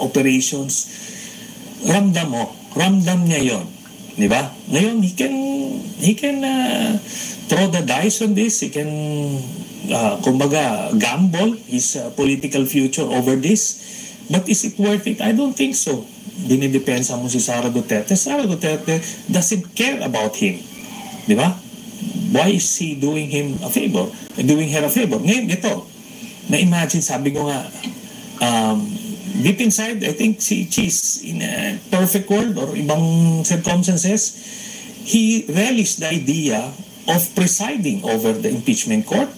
operations, ramdam niya yon, di ba? Ngayon, he can throw the dice on this. He can, kumbaga, gamble his political future over this. But is it worth it? I don't think so. Dinidepensa mo si Sara Duterte. Sara Duterte doesn't care about him. Di ba? Why is he doing her a favor? Ngayon, ito, na-imagine, sabi ko nga, deep inside, I think si Cheese, in a perfect world or ibang circumstances, he relished the idea of presiding over the impeachment court.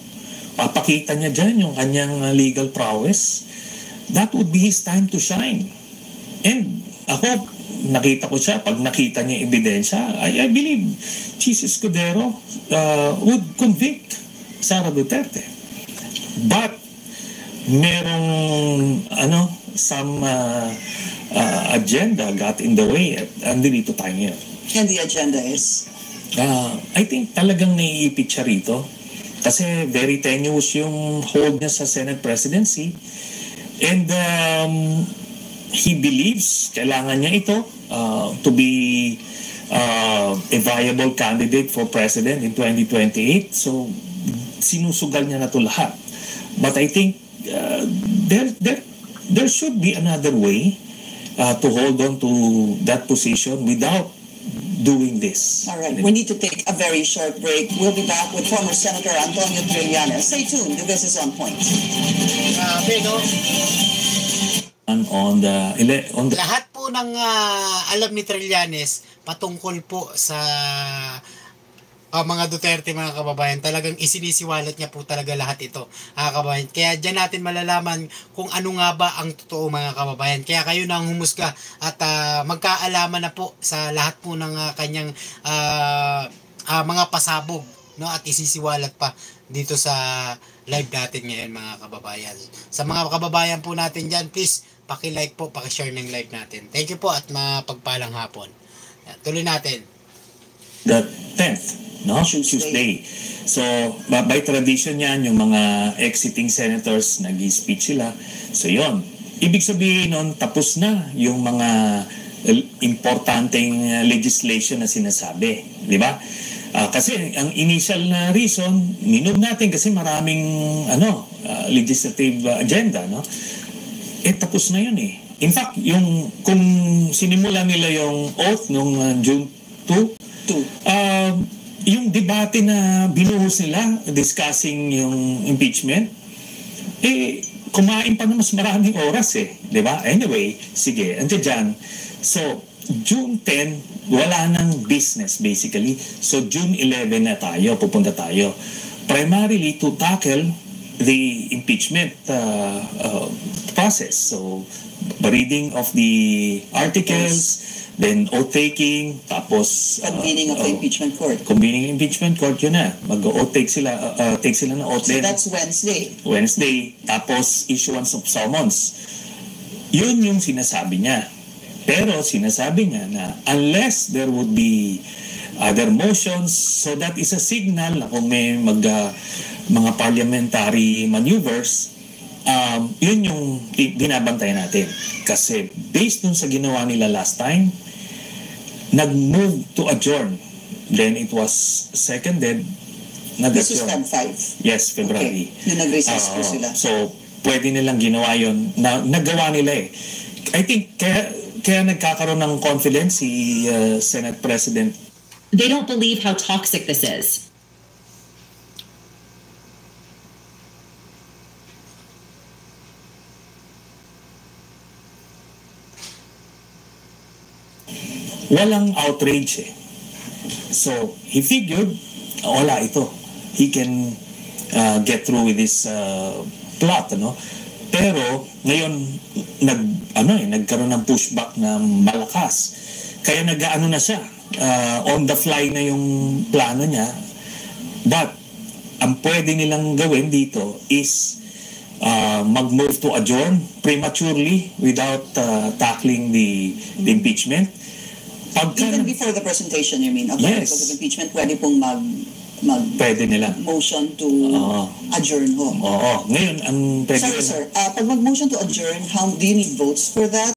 Papakita niya dyan yung kanyang legal prowess. That would be his time to shine. And ako, nakita ko siya, pag nakita niya ebidensya, I believe Cheese Escudero would convict Sara Duterte. But merong some agenda got in the way at andito tayo ngayon. And the agenda is? I think talagang naiipit siya rito kasi very tenuous yung hold niya sa Senate presidency, and he believes kailangan niya ito to be a viable candidate for president in 2028. So sinusugal niya na ito lahat. But I think there should be another way to hold on to that position without doing this. All right, we need to take a very short break. We'll be back with former Senator Antonio Trillanes. Stay tuned. This is On Point. On the lahat po ng alam ni Trillanes patungkol po sa mga Duterte, mga kababayan, talagang isinisiwalat niya po talaga lahat ito, mga kababayan. Kaya dyan natin malalaman kung ano nga ba ang totoo, mga kababayan. Kaya kayo na ang humusga at magkaalaman na po sa lahat po ng kanyang mga pasabog, no? At isisiwalat pa dito sa live natin ngayon, mga kababayan. Sa mga kababayan po natin dyan, please paki-like po, paki-share ng live natin. Thank you po at mapagpalang hapon. Tuloy natin. The 10th, no? Tuesday. So, by tradition yan, yung mga exiting senators, nag-speech sila. So, yon. Ibig sabihin nun, tapos na yung mga importanteng legislation na sinasabi. Di ba? Kasi ang initial na reason, minove natin kasi maraming legislative agenda, no? Tapos na yun eh. In fact, kung sinimula nila yung oath nung June 2, yung debate na binuhos nila discussing yung impeachment, kumain pa na mas maraming oras eh. Diba? Anyway, sige, andiyan dyan. So, June 10, wala nang business basically. So, June 11 na tayo, pupunta tayo. Primarily to tackle the impeachment process. So, reading of the articles, then oath-taking, tapos convening of the impeachment court. Convening impeachment court, yun na. Mag-oath take sila ng oath. So that's Wednesday. Wednesday, tapos issuance of summons. Yun yung sinasabi niya. Pero sinasabi niya na unless there would be other motions, so that is a signal na kung may mga parliamentary maneuvers, yun yung binabantayan natin. Kasi based dun sa ginawa nila last time, nag-move to adjourn. Then it was seconded. This is Feb 5? Yes, February. Okay. Nung nag-recess po sila. So, pwede nilang ginawa yun. Nagawa nila eh. I think kaya nagkakaroon ng confidence si Senate President. They don't believe how toxic this is. Walang outrage eh. So, he figured, wala ito. He can get through with this plot, ano? Pero, ngayon, nagkaroon ng pushback na malakas. Kaya nag-ano na siya. On the fly na yung plano niya. But, ang pwede nilang gawin dito is mag-move to adjourn prematurely without tackling the impeachment. Even before the presentation, you mean, of the articles of impeachment, pwede pong pwede nila motion to adjourn ho. Oo. Ngayon, ang pwede Sorry, sir. Pag mag-motion to adjourn, how do you need votes for that?